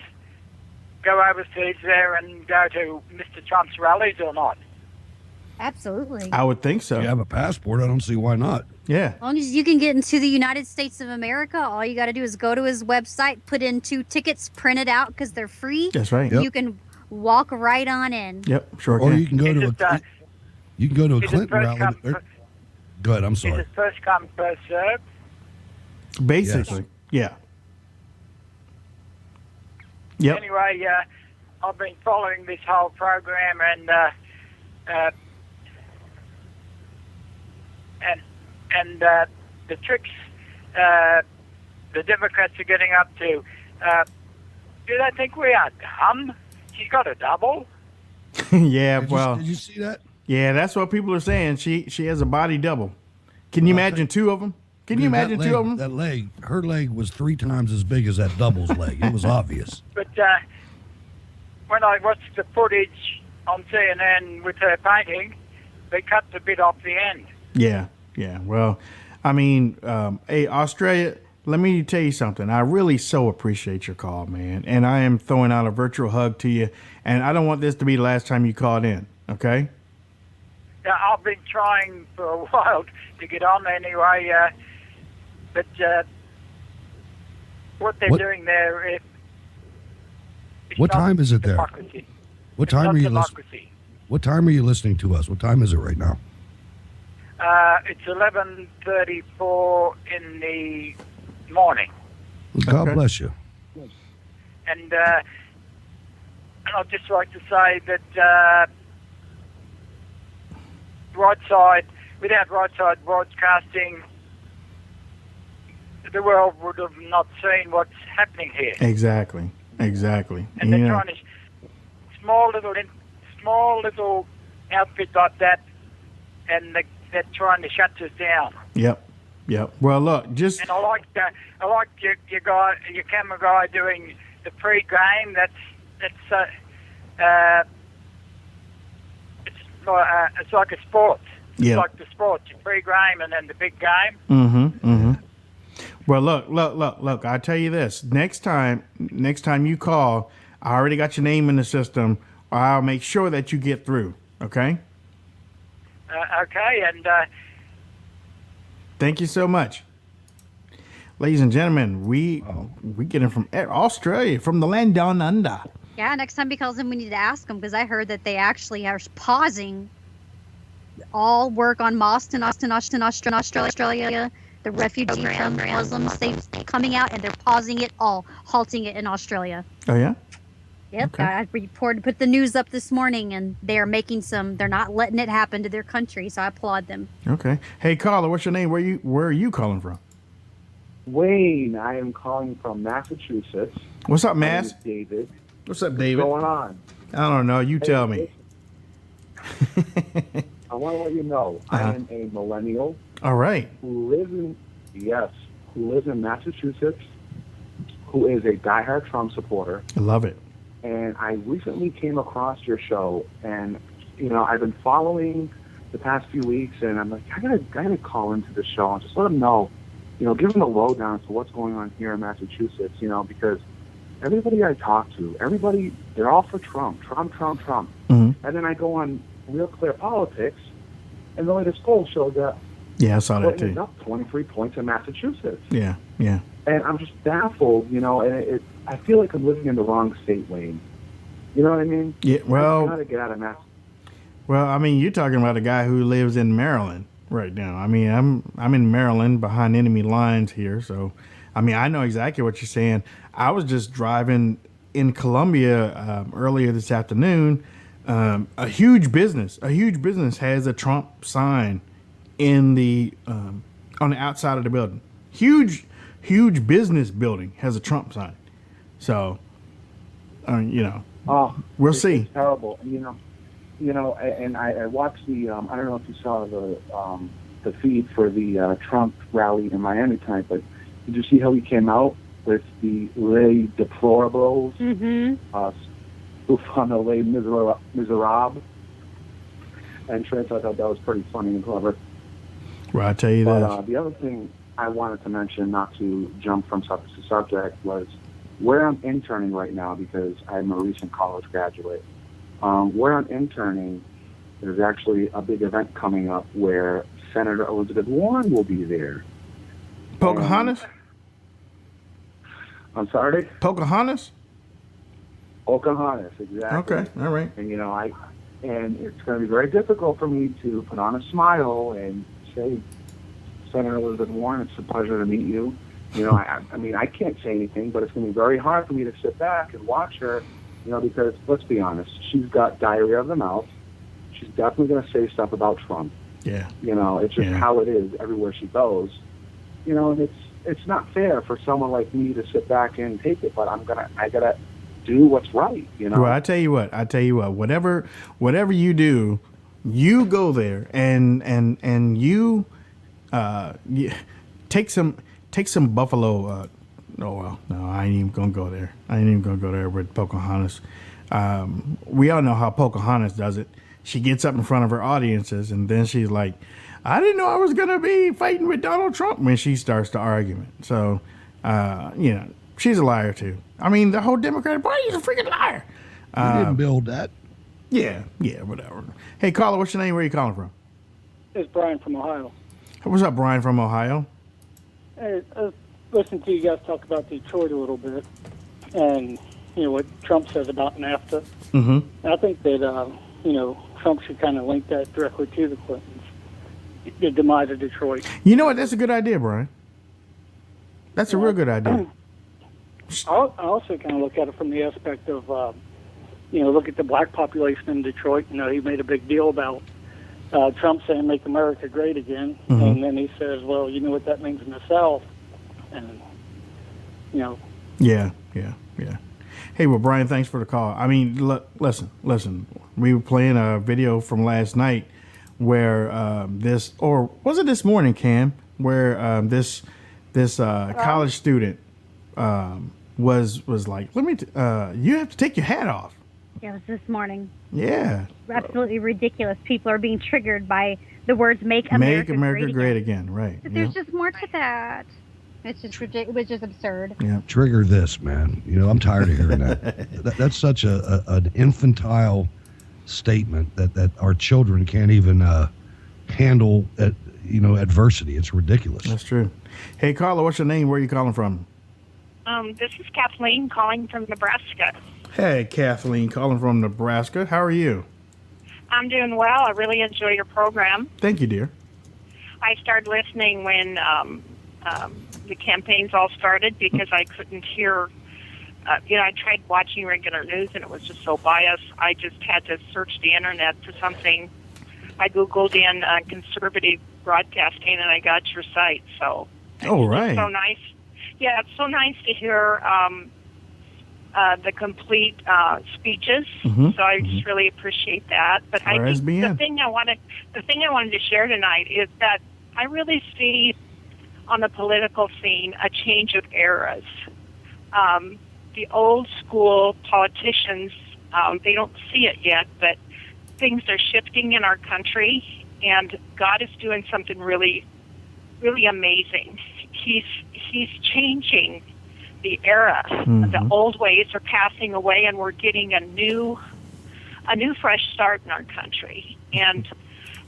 go overseas there and go to Mr. Trump's rallies or not? Absolutely. I would think so. If you have a passport, I don't see why not. Yeah. As long as you can get into the United States of America, all you got to do is go to his website, put in 2 tickets, print it out because they're free. That's right. You can walk right on in. Yep, sure Or can. you can go to a Clinton rally. Go ahead. I'm Is sorry. it first come, first served? Basically, yeah. Yep. Anyway, I've been following this whole program, and the tricks the Democrats are getting up to. Do they think we are dumb? She's got a double. Yeah, Did well, you see that? yeah, that's what people are saying. She has a body double. Can you imagine 2 of them? Can you Dude, imagine that 2 of them? That leg, her leg was 3 times as big as that double's leg. It was obvious. But when I watched the footage on CNN with her painting, they cut the bit off the end. Yeah. Well, I mean, hey, Australia, let me tell you something. I really so appreciate your call, man. And I am throwing out a virtual hug to you. And I don't want this to be the last time you called in, okay? Yeah, I've been trying for a while to get on anyway, but what they're doing there is... What time is it there? Democracy. What time are you listening? Democracy. What time are you listening to us? What time is it right now? It's 11:34 in the morning, God Okay. bless you. and I'd just like to say that without Broadside Broadcasting, the world would have not seen what's happening here. Exactly. And And, they're trying to small little outfit like that, and they're trying to shut us down. Yep. Well, look, just And I like your camera guy doing the pre-game. It's like a sport. Yeah. It's like the sport, your pre-game and then the big game. Mm-hmm. Well, look. I tell you this: next time you call, I already got your name in the system. I'll make sure that you get through. Okay. Okay, and Thank you so much, ladies and gentlemen. We get in from Australia, from the land down under. Yeah, next time he calls in, we need to ask him because I heard that they actually are pausing all work on mosques in Australia. The refugee from Muslims, they're coming out and they're pausing it all, halting it in Australia. Oh yeah. Yep, Okay. I put the news up this morning, and they're not letting it happen to their country, so I applaud them. Okay. Hey, caller, what's your name? Where are you calling from? Wayne, I am calling from Massachusetts. What's up, My name Mass? is David. What's up, What's David? going on? I don't know. You tell me. I want to let you know I am a millennial All right. who lives in Massachusetts, who is a diehard Trump supporter. I love it. And I recently came across your show, and I've been following the past few weeks, and I'm like, I gotta call into the show and just let them know, give them the lowdown to what's going on here in Massachusetts, because everybody I talk to, they're all for Trump. Mm-hmm. And then I go on real clear politics. And the latest poll showed that Yeah, I saw that Clinton is too. up 23 points in Massachusetts. Yeah, yeah. And I'm just baffled, you know, and I feel like I'm living in the wrong state, Wayne. You know what I mean? Yeah, well, I gotta get out of Mass. Well, I mean, you're talking about a guy who lives in Maryland right now. I mean, I'm in Maryland behind enemy lines here, so I mean, I know exactly what you're saying. I was just driving in Columbia earlier this afternoon. A huge business has a Trump sign in the on the outside of the building. Huge business building has a Trump sign. So, you know, we'll see. It's terrible, you know, and I watched the. I don't know if you saw the feed for the Trump rally in Miami tonight, but did you see how he came out with the Les Deplorables? On the Les Miserables entrance? I thought that was pretty funny and clever. Well, I tell you But the other thing I wanted to mention, not to jump from subject to subject, was where I'm interning right now because I'm a recent college graduate. Where I'm interning, there's actually a big event coming up where Senator Elizabeth Warren will be there. Pocahontas? I'm sorry? Pocahontas? Pocahontas, exactly. Okay, all right. And, you know, and it's going to be very difficult for me to put on a smile and say, Senator Elizabeth Warren, it's a pleasure to meet you. You know, I mean, I can't say anything, but it's going to be very hard for me to sit back and watch her, you know, because, let's be honest, she's got diarrhea of the mouth. She's definitely going to say stuff about Trump. Yeah. You know, it's just how it is everywhere she goes. You know, and it's not fair for someone like me to sit back and take it, but I gotta do what's right, you know. Well, I tell you what, whatever you do, you go there and you take some buffalo. Oh well, no, I ain't even gonna go there. I ain't even gonna go there with Pocahontas. We all know how Pocahontas does it. She gets up in front of her audiences and then she's like, I didn't know I was going to be fighting with Donald Trump when she starts the argument. So, you know, she's a liar too. I mean, the whole Democratic Party is a freaking liar. You didn't build that. Yeah, whatever. Hey, caller, what's your name? Where are you calling from? It's Brian from Ohio. What's up, Brian from Ohio? Hey, I listened to you guys talk about Detroit a little bit and, you know, what Trump says about NAFTA. Mm-hmm. I think that, you know, Trump should kind of link that directly to the Clintons. The demise of Detroit. You know what? That's a good idea, Brian. That's a real good idea. I also kind of look at it from the aspect of, you know, look at the black population in Detroit. You know, he made a big deal about Trump saying "Make America Great Again," and then he says, "Well, you know what that means in the South," and you know. Yeah. Hey, well, Brian, thanks for the call. I mean, listen. We were playing a video from last night where was it this morning, Cam, where this college student was like, you have to take your hat off. Yeah, it was this morning. Yeah. Absolutely ridiculous. People are being triggered by the words "Make America Great again." Right. But there's just more to that. It's just ridiculous. It was just absurd. Yeah. Trigger this, man. You know, I'm tired of hearing that. That's such an infantile statement that our children can't even handle adversity. It's ridiculous. That's true. Hey, Carla, what's your name? Where are you calling from? This is Kathleen calling from Nebraska. Hey, Kathleen, calling from Nebraska. How are you? I'm doing well. I really enjoy your program. Thank you, dear. I started listening when the campaigns all started because I couldn't hear. I tried watching regular news and it was just so biased. I just had to search the internet for something. I Googled in conservative broadcasting and I got your site. So, right. It's so nice. Yeah, it's so nice to hear the complete speeches. So I just really appreciate that. But I think RSBN. the thing I wanted to share tonight is that I really see on the political scene a change of eras. The old school politicians, they don't see it yet, but things are shifting in our country, and God is doing something really, really amazing. He's changing the era. The old ways are passing away, and we're getting a new a new fresh start in our country. And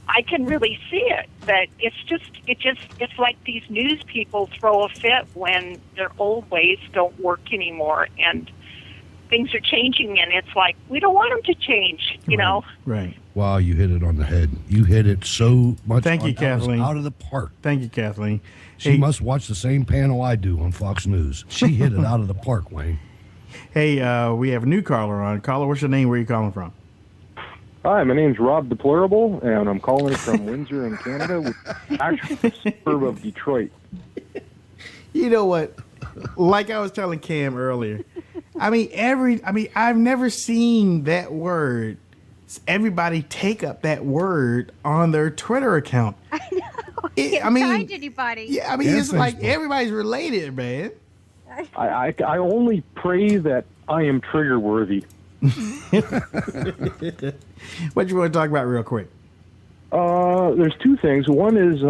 I can really see it, that it's like these news people throw a fit when their old ways don't work anymore, and things are changing, and it's like, we don't want them to change, you know? Right. Wow, you hit it on the head. You hit it so much. Thank you, Kathleen. Out of the park. Thank you, Kathleen. She must watch the same panel I do on Fox News. She hit it out of the park, Wayne. Hey, we have a new caller on. Caller, what's your name? Where are you calling from? Hi, my name's Rob Deplorable, and I'm calling from Windsor in Canada, which is actually a suburb of Detroit. You know what? Like I was telling Cam earlier, I've never seen that word. Everybody take up that word on their Twitter account. I know. Can't find anybody. Yeah, it's Facebook. Like everybody's related, man. I only pray that I am trigger worthy. What you want to talk about real quick? There's two things. One is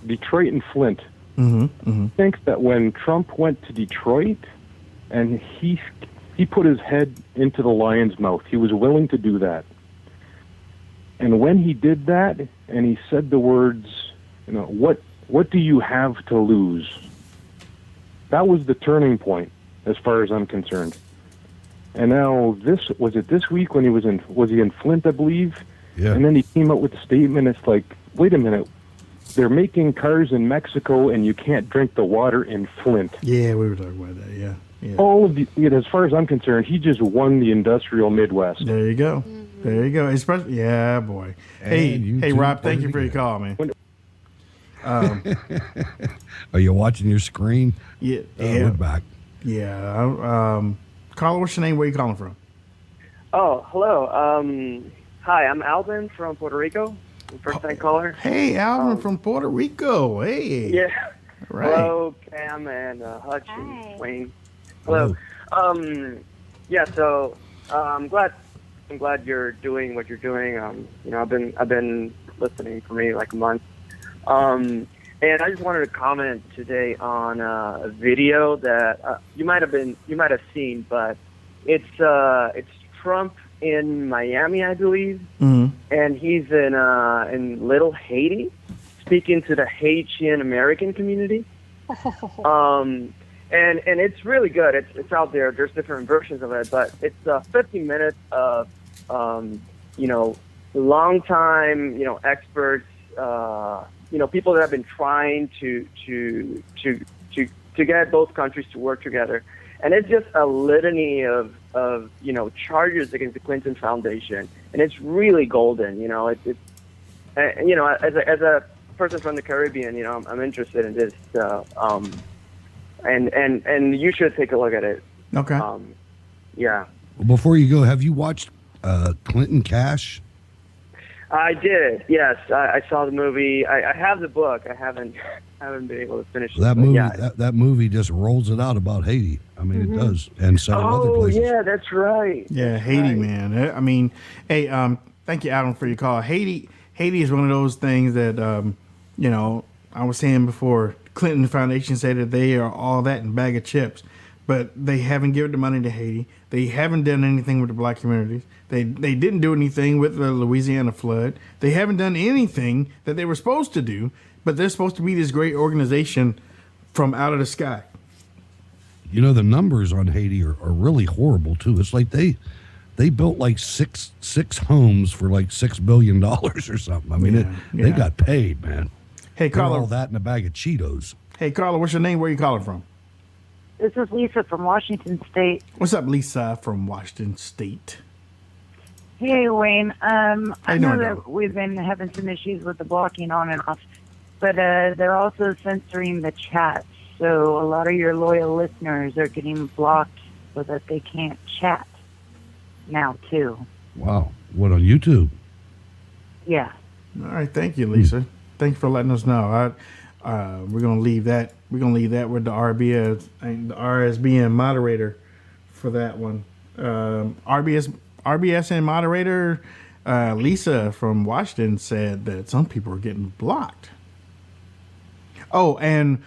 Detroit and Flint. I think that when Trump went to Detroit and he put his head into the lion's mouth, he was willing to do that. And when he did that and he said the words, what do you have to lose? That was the turning point as far as I'm concerned. And now was it this week when was he in Flint, I believe? Yeah. And then he came out with a statement. It's like, wait a minute, they're making cars in Mexico and you can't drink the water in Flint. Yeah, we were talking about that, yeah. All of as far as I'm concerned, he just won the industrial Midwest. There you go. There you go. Especially, yeah, boy. Hey, Rob, thank you for your call, man. Are you watching your screen? Yeah. We're back. Yeah. Caller, what's your name? Where are you calling from? Oh, hello. Hi, I'm Alvin from Puerto Rico. First-time caller. Hey, Alvin from Puerto Rico. Hey. Yeah. Right. Hello, Cam and Hutch and Wayne. Hello. Yeah. So I'm glad you're doing what you're doing. I've been listening for maybe like a month. And I just wanted to comment today on a video that you might have seen, but it's Trump in Miami, I believe, and he's in Little Haiti, speaking to the Haitian American community. And it's really good. It's out there. There's different versions of it, but it's 50 minutes of long time experts. People that have been trying to get both countries to work together, and it's just a litany of charges against the Clinton Foundation, and it's really golden. As a person from the Caribbean, I'm interested in this, and you should take a look at it. Okay. Yeah. Before you go, have you watched Clinton Cash? I did. Yes, I saw the movie. I have the book. I haven't been able to finish That it. movie. Yeah. That movie just rolls it out about Haiti. I mean, it does, and several other places. Yeah, that's right. Yeah, Haiti, man. Hey, thank you, Adam, for your call. Haiti is one of those things that, I was saying before. Clinton Foundation said that they are all that in a bag of chips, but they haven't given the money to Haiti. They haven't done anything with the black communities. They didn't do anything with the Louisiana flood. They haven't done anything that they were supposed to do, but they're supposed to be this great organization from out of the sky. The numbers on Haiti are really horrible too. It's like they built like six homes for like $6 billion or something. I mean, they got paid, man. Hey, caller, all that in a bag of Cheetos. Hey, caller, what's your name? Where are you calling from? This is Lisa from Washington State. What's up, Lisa from Washington State? Hey, Wayne. I know that Dog? we've been having some issues with the blocking on and off, but they're also censoring the chat. So a lot of your loyal listeners are getting blocked so that they can't chat now, too. Wow. What, on YouTube? Yeah. All right. Thank you, Lisa. Thank you for letting us know. We're gonna leave that. We're gonna leave that with the RSBN moderator for that one. RBSN moderator Lisa from Washington said that some people are getting blocked. Oh, and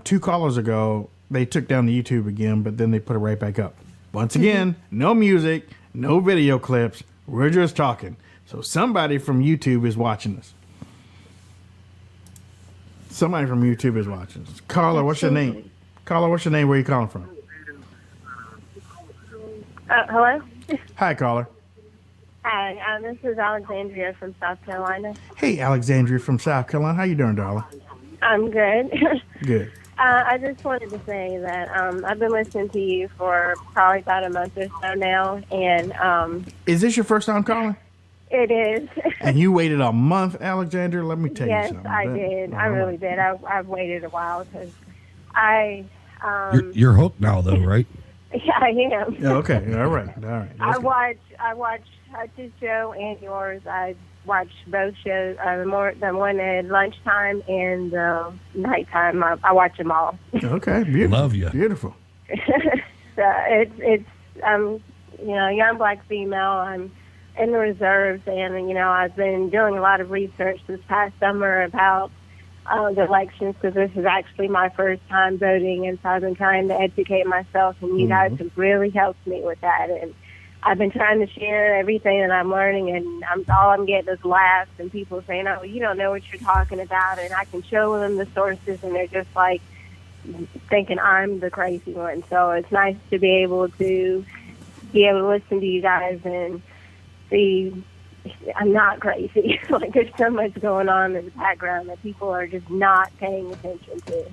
2 callers ago they took down the YouTube again, but then they put it right back up. Once again, no music, no video clips. We're just talking. So somebody from YouTube is watching us. Somebody from YouTube is watching us. Caller, what's your name? Caller, what's your name? Where are you calling from? Hello? Hi, caller. Hi, this is Alexandria from South Carolina. Hey, Alexandria from South Carolina. How you doing, darling? I'm good. Good. I just wanted to say that I've been listening to you for probably about a month or so now, and Is this your first time calling? it is. And you waited a month, Alexandria? Let me tell you Yes, something. I did. I really did. I've waited a while because I. You're hooked now, though, right? Yeah, I am. Yeah, okay. All right. That's good. I watch Hutch's show and yours. I watch both shows. The one at lunchtime and nighttime. I watch them all. Okay, beautiful. Love you. Beautiful. So it's young black female. I'm in the reserves, and I've been doing a lot of research this past summer about the elections because this is actually my first time voting, and so I've been trying to educate myself, and you guys have really helped me with that. And I've been trying to share everything that I'm learning, and all I'm getting is laughs and people saying, "Oh, you don't know what you're talking about," and I can show them the sources, and they're just like thinking I'm the crazy one. So it's nice to be able to listen to you guys and see I'm not crazy. Like there's so much going on in the background that people are just not paying attention to.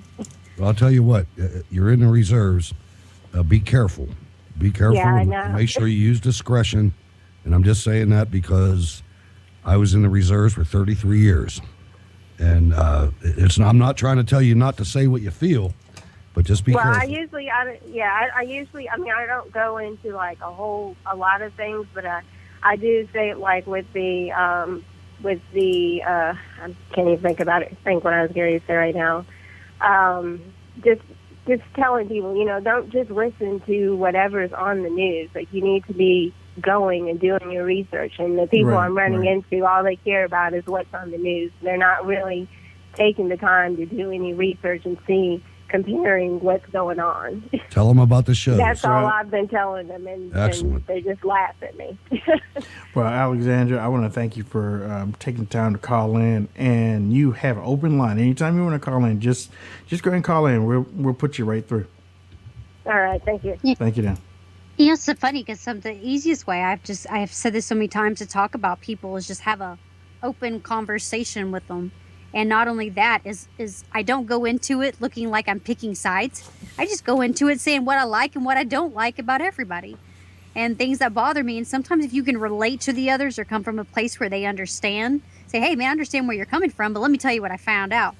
Well, I'll tell you what, you're in the reserves. Be careful. Be careful. Yeah, I know. And make sure you use discretion. And I'm just saying that because I was in the reserves for 33 years. And I'm not trying to tell you not to say what you feel, but just be careful. I usually, I don't go into like a lot of things, but I do say it like with the I can't even think what I was going to say right now. Just telling people, don't just listen to whatever's on the news. Like you need to be going and doing your research. And the people I'm running into, all they care about is what's on the news. They're not really taking the time to do any research and comparing what's going on. Tell them about the show. That's all I've been telling them, and they just laugh at me. Well, Alexandra, I want to thank you for taking the time to call in, and you have an open line. Anytime you want to call in, just go ahead and call in. We'll put you right through. All right, thank you. Thank you, Dan. It's so funny because the easiest way I have said this so many times to talk about people is just have a open conversation with them. And not only that is I don't go into it looking like I'm picking sides. I just go into it saying what I like and what I don't like about everybody and things that bother me. And sometimes if you can relate to the others or come from a place where they understand, say, hey, man, I understand where you're coming from, but let me tell you what I found out.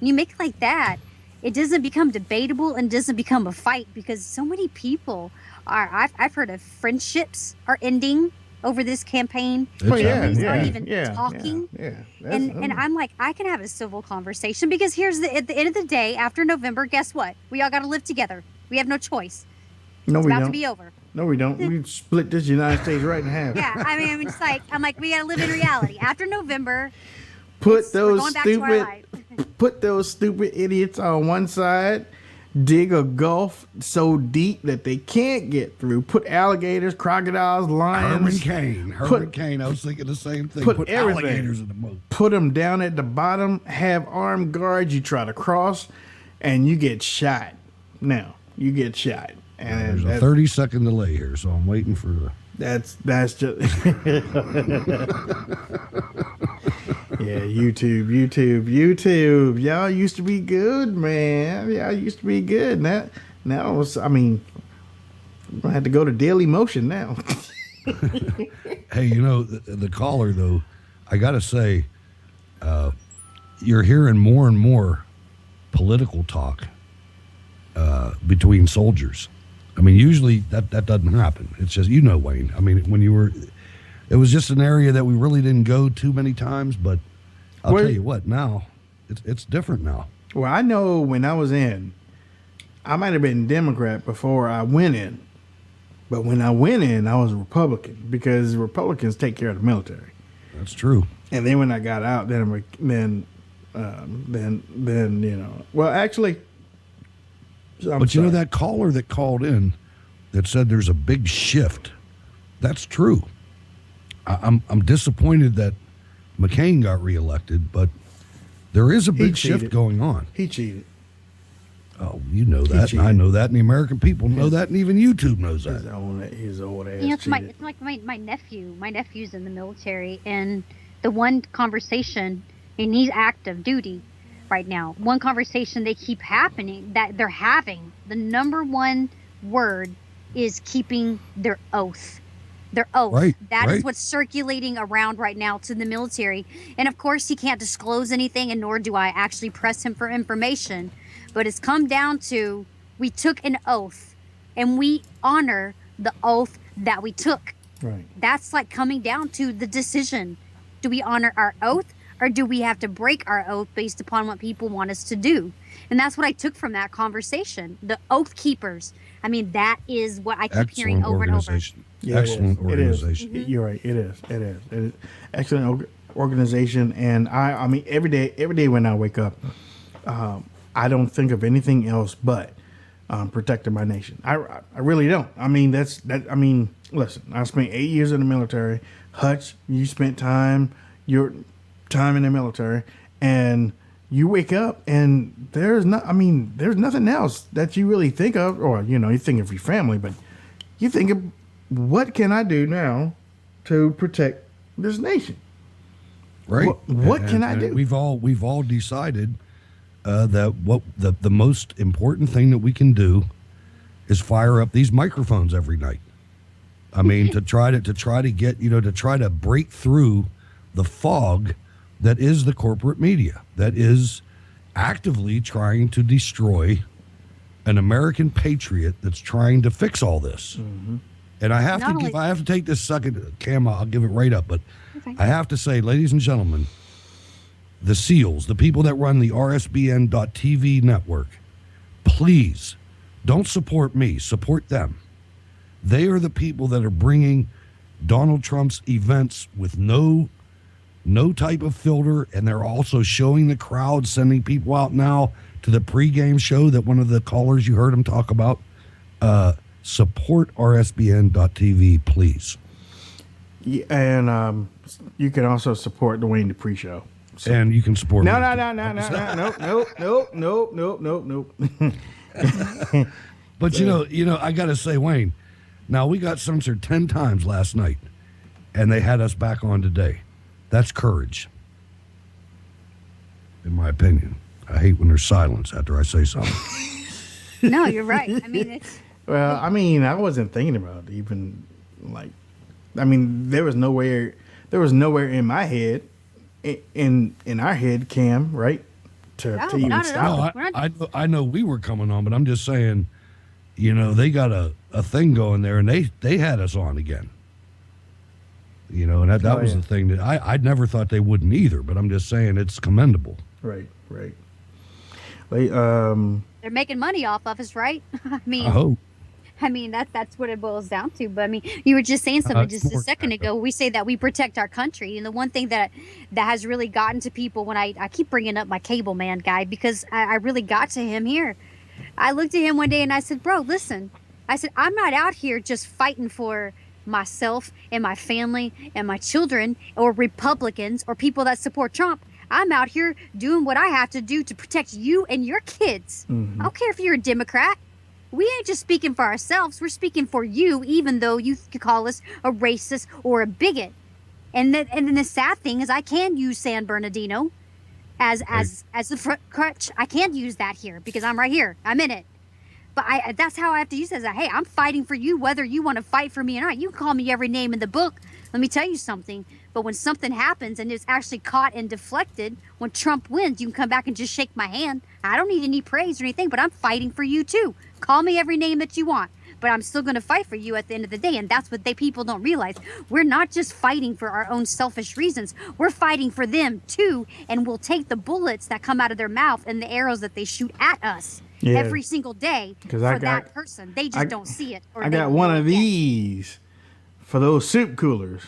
And you make it like that, it doesn't become debatable and doesn't become a fight because so many people I've heard of friendships are ending over this campaign. Families aren't even talking. And I'm like, I can have a civil conversation because at the end of the day, after November, guess what? We all got to live together. We have no choice. No, it's we about don't. to be over. No, we don't. We split this United States right in half. Yeah, I mean, it's like, we got to live in reality. After November, put those stupid idiots on one side. Dig a gulf so deep that they can't get through. Put alligators, crocodiles, lions. Herman Cain. I was thinking the same thing. Put everything. Alligators in the boat. Put them down at the bottom. Have armed guards. You try to cross, and you get shot. Now you get shot. And there's a 30-second delay here, so I'm waiting for the. That's just. Yeah, YouTube. Y'all used to be good, man. Y'all used to be good. Now I had to go to Daily Motion now. Hey, the caller, though, I got to say, you're hearing more and more political talk between soldiers. I mean, usually that doesn't happen. It's just, Wayne. I mean, it was just an area that we really didn't go too many times, but I'll tell you what, now it's different now. Well, I know when I was in, I might have been Democrat before I went in, but when I went in, I was a Republican because Republicans take care of the military. That's true. And then when I got out, then well, actually, that caller that called in that said there's a big shift That's true. I'm disappointed that McCain got reelected, but there is a big shift going on. He cheated. Oh, you know that. And I know that, and the American people know that, and even YouTube knows that. His old ass It's cheated. like my nephew. My nephew's in the military, and the one conversation, and he's active duty right now. One conversation they keep happening that they're having. The number one word is keeping their oath. Their oath. Right, That right. is what's circulating around right now to the military. And of course, he can't disclose anything, and nor do I actually press him for information. But it's come down to we took an oath, and we honor the oath that we took. Right. That's like coming down to the decision. Do we honor our oath, or do we have to break our oath based upon what people want us to do? And that's what I took from that conversation. The oath keepers. I mean, that is what I keep hearing over and over. Yeah, Excellent it is. organization. It is. You're right. It is. It is. It is. Excellent organization. And I mean, every day when I wake up, I don't think of anything else but protecting my nation. I really don't. I mean, I mean, listen, I spent 8 years in the military. Hutch, you spent your time in the military, and you wake up and there's nothing else that you really think of, or, you think of your family, but you think of, what can I do now to protect this nation? Right. What can I do? We've all decided that what the most important thing that we can do is fire up these microphones every night. I mean, to try to get, to try to break through the fog that is the corporate media, that is actively trying to destroy an American patriot that's trying to fix all this. Mm-hmm. And I have to take this second, Cam, I'll give it right up, but okay. I have to say, ladies and gentlemen, the SEALs, the people that run the RSBN.TV network, please don't support me, support them. They are the people that are bringing Donald Trump's events with no type of filter, and they're also showing the crowd, sending people out now to the pregame show that one of the callers you heard him talk about. Support RSBN.TV, please. Yeah, and you can also support the Wayne Dupree Show. So. And you can support No. But I got to say, Wayne, now we got censored 10 times last night, and they had us back on today. That's courage, in my opinion. I hate when there's silence after I say something. No, you're right. I mean, it's... Well, I mean, I wasn't thinking about even, there was nowhere in my head, in our head, Cam, right? To even stop. No, I know we were coming on, but I'm just saying, they got a thing going there, and they had us on again. And that was the thing that I never thought they wouldn't either, but I'm just saying it's commendable. Right. They're making money off of us, right? I hope. That's what it boils down to. But I mean, you were just saying something just a second ago. We say that we protect our country, and the one thing that has really gotten to people when I keep bringing up my cable man guy, because I really got to him here. I looked at him one day and I said, "Bro, listen," I said, "I'm not out here just fighting for myself and my family and my children, or Republicans or people that support Trump. I'm out here doing what I have to do to protect you and your kids. Mm-hmm. I don't care if you're a Democrat. We ain't just speaking for ourselves. We're speaking for you, even though you could call us a racist or a bigot." And then the sad thing is, I can use San Bernardino as the crutch. I can't use that here because I'm right here. I'm in it. But that's how I have to use it. Hey, I'm fighting for you, whether you want to fight for me or not. You can call me every name in the book. Let me tell you something. But when something happens and it's actually caught and deflected, when Trump wins, you can come back and just shake my hand. I don't need any praise or anything, but I'm fighting for you too. Call me every name that you want. But I'm still going to fight for you at the end of the day. And that's what people don't realize. We're not just fighting for our own selfish reasons. We're fighting for them too. And we'll take the bullets that come out of their mouth and the arrows that they shoot at us every single day for that person. They just don't see it. I got one of these for those soup coolers.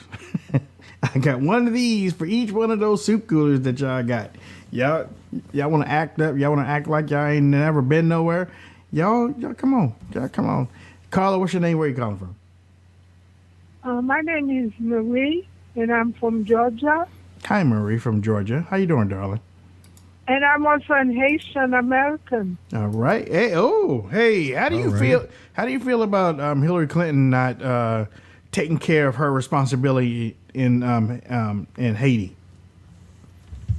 I got one of these for each one of those soup coolers that y'all got. Y'all want to act up? Y'all want to act like y'all ain't never been nowhere? Y'all come on. Y'all come on. Carla, what's your name? Where you calling from? My name is Marie, and I'm from Georgia. Hi, Marie from Georgia. How you doing, darling? And I'm also an Haitian American. All right. Hey, hey. How do you feel? How do you feel about Hillary Clinton not taking care of her responsibility in Haiti?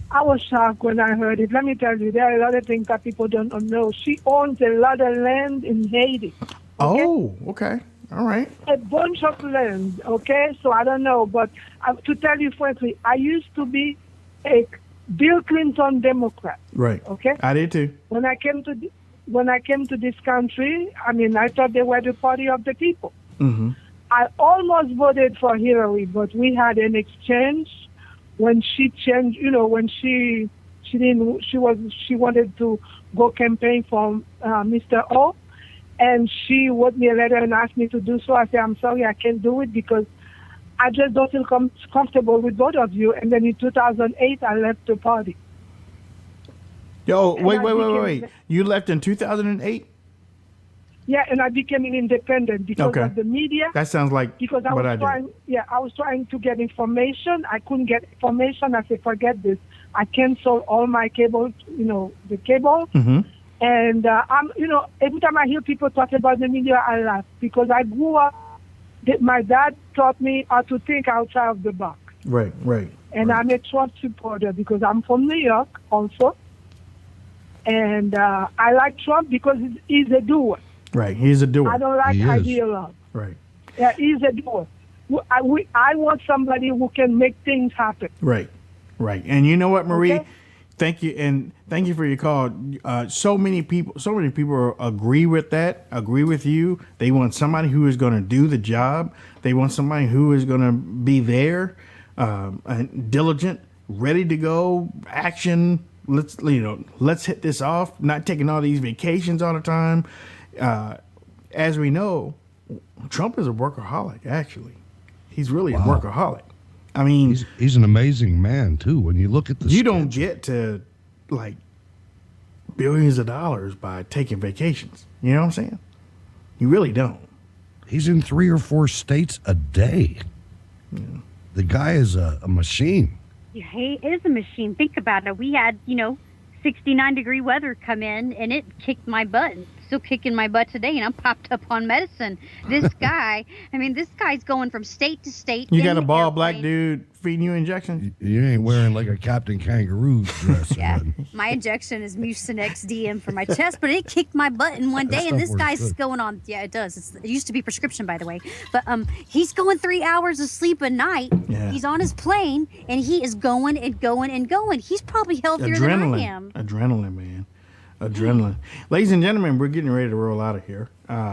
I was shocked when I heard it. Let me tell you, there are a lot of things that people don't know. She owns a lot of land in Haiti. Okay? Oh, okay. All right. A bunch of land, okay? So I don't know, but to tell you frankly, I used to be a Bill Clinton Democrat. Right. Okay. I did too. When I came to this country, I mean, I thought they were the party of the people. Mm-hmm. I almost voted for Hillary, but we had an exchange when she changed. You know, when she wanted to go campaign for Mr. O, and she wrote me a letter and asked me to do so. I said, I'm sorry, I can't do it because I just don't feel comfortable with both of you. And then in 2008, I left the party. Yo, wait. You left in 2008? Yeah, and I became an independent because Okay. of the media. That sounds like Because I what I was did. trying, I was trying to get information. I couldn't get information. I said, forget this. I canceled all my cable, the cable. Mm-hmm. And every time I hear people talk about the media, I laugh because I grew up. My dad taught me how to think outside of the box. Right. And I'm a Trump supporter because I'm from New York also. And I like Trump because he's a doer. Right. He's a doer. I don't like ideologue. Right. Yeah, he's a doer. I want somebody who can make things happen. Right. And you know what, Marie? Okay. Thank you, and thank you for your call. So many people agree with that. Agree with you. They want somebody who is going to do the job. They want somebody who is going to be there, diligent, ready to go, action. Let's hit this off. Not taking all these vacations all the time. As we know, Trump is a workaholic. Actually, he's really a workaholic. I mean, he's an amazing man too. When you look at the don't get to like billions of dollars by taking vacations. You know what I'm saying? You really don't. He's in 3 or 4 states a day. Yeah. The guy is a machine. Yeah, he is a machine. Think about it. We had 69-degree weather come in, and it kicked my butt. Still kicking my butt today, and I'm popped up on medicine. This guy, this guy's going from state to state. You got a bald black dude feeding you injections? You ain't wearing like a Captain Kangaroo dress. Yeah, my injection is Mucinex DM for my chest, but it kicked my butt in one That day, and stuff this guy's works good. going on. Yeah, it does. It used to be prescription, by the way, but he's going 3 hours of sleep a night. Yeah. He's on his plane, and he is going and going and going. He's probably healthier than I am. Adrenaline, man. Adrenaline. Ladies and gentlemen, we're getting ready to roll out of here.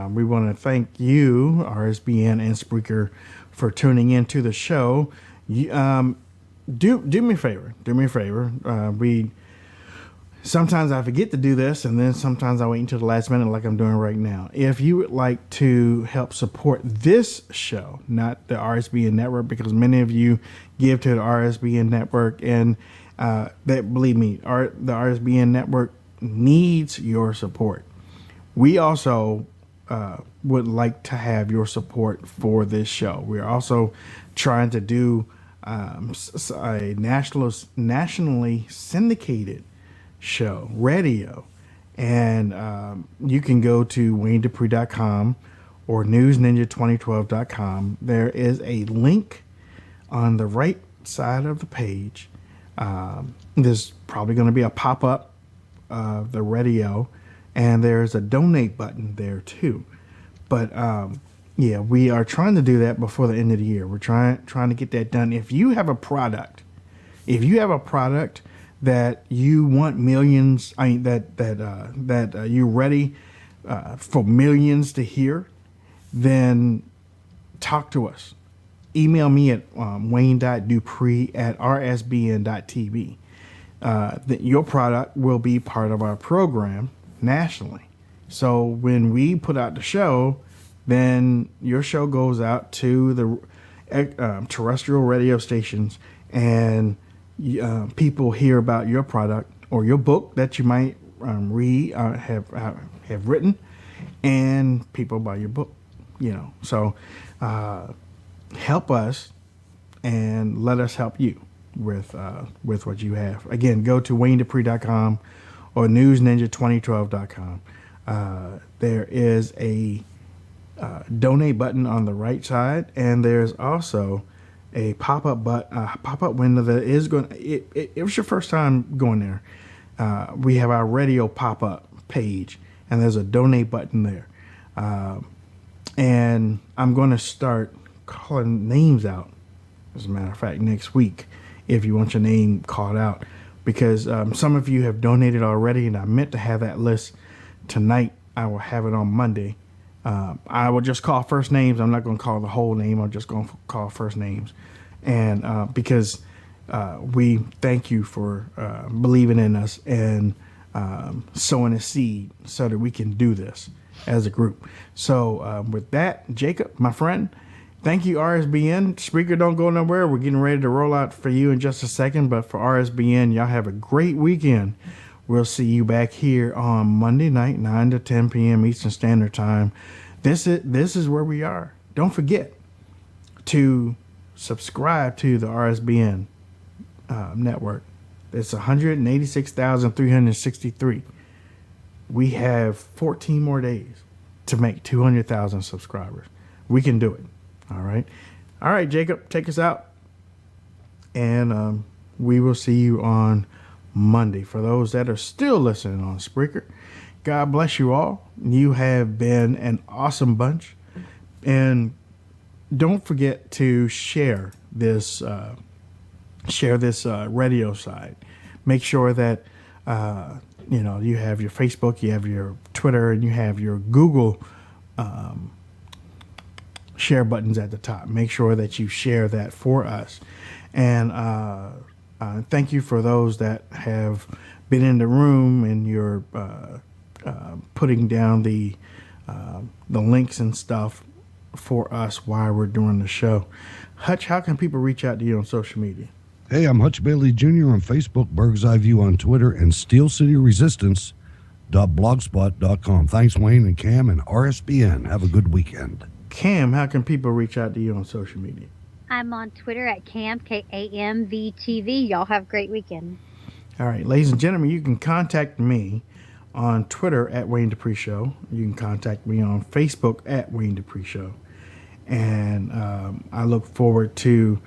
We want to thank you, RSBN and Spreaker, for tuning in to the show. You, do me a favor. Do me a favor. Sometimes I forget to do this, and then sometimes I wait until the last minute like I'm doing right now. If you would like to help support this show, not the RSBN network, because many of you give to the RSBN network, and that, believe me, the RSBN network needs your support. We also would like to have your support for this show. We're also trying to do a nationally syndicated show, radio, and you can go to WayneDupree.com or NewsNinja2012.com. There is a link on the right side of the page. There's probably going to be a pop-up of the radio, and there's a donate button there too. But we are trying to do that before the end of the year. We're trying to get that done. If you have a product that you want millions, that you're ready for millions to hear, then talk to us. Email me at wayne.dupree@rsbn.tv. Your product will be part of our program nationally. So when we put out the show, then your show goes out to the terrestrial radio stations, and people hear about your product or your book that you might read, have written, and people buy your book. So help us and let us help you with what you have. Again, go to WayneDupree.com or NewsNinja2012.com. There is a donate button on the right side, and there's also a pop-up window that is going. It was your first time going there. We have our radio pop-up page, and there's a donate button there. And I'm going to start calling names out, as a matter of fact, next week, if you want your name called out, because some of you have donated already, and I meant to have that list tonight. I will have it on Monday. I will just call first names. I'm not going to call the whole name. I'm just going to call first names. And because we thank you for believing in us and sowing a seed so that we can do this as a group. So with that, Jacob, my friend, thank you, RSBN. Speaker, don't go nowhere. We're getting ready to roll out for you in just a second. But for RSBN, y'all have a great weekend. We'll see you back here on Monday night, 9 to 10 p.m. Eastern Standard Time. This is where we are. Don't forget to subscribe to the RSBN network. It's 186,363. We have 14 more days to make 200,000 subscribers. We can do it. All right. All right, Jacob, take us out. And we will see you on Monday. For those that are still listening on Spreaker, God bless you all. You have been an awesome bunch. And don't forget to share this radio site. Make sure that you have your Facebook, you have your Twitter, and you have your Google share buttons at the top. Make sure that you share that for us. And thank you for those that have been in the room and you're putting down the links and stuff for us while we're doing the show. Hutch, how can people reach out to you on social media? Hey, I'm Hutch Bailey Jr. on Facebook, Berg's Eye View on Twitter, and SteelCityResistance.blogspot.com. Thanks, Wayne and Cam and RSBN. Have a good weekend. Cam, how can people reach out to you on social media? I'm on Twitter at Cam, KAMVTV. Y'all have a great weekend. All right, ladies and gentlemen, you can contact me on Twitter at Wayne Dupree Show. You can contact me on Facebook at Wayne Dupree Show. And I look forward to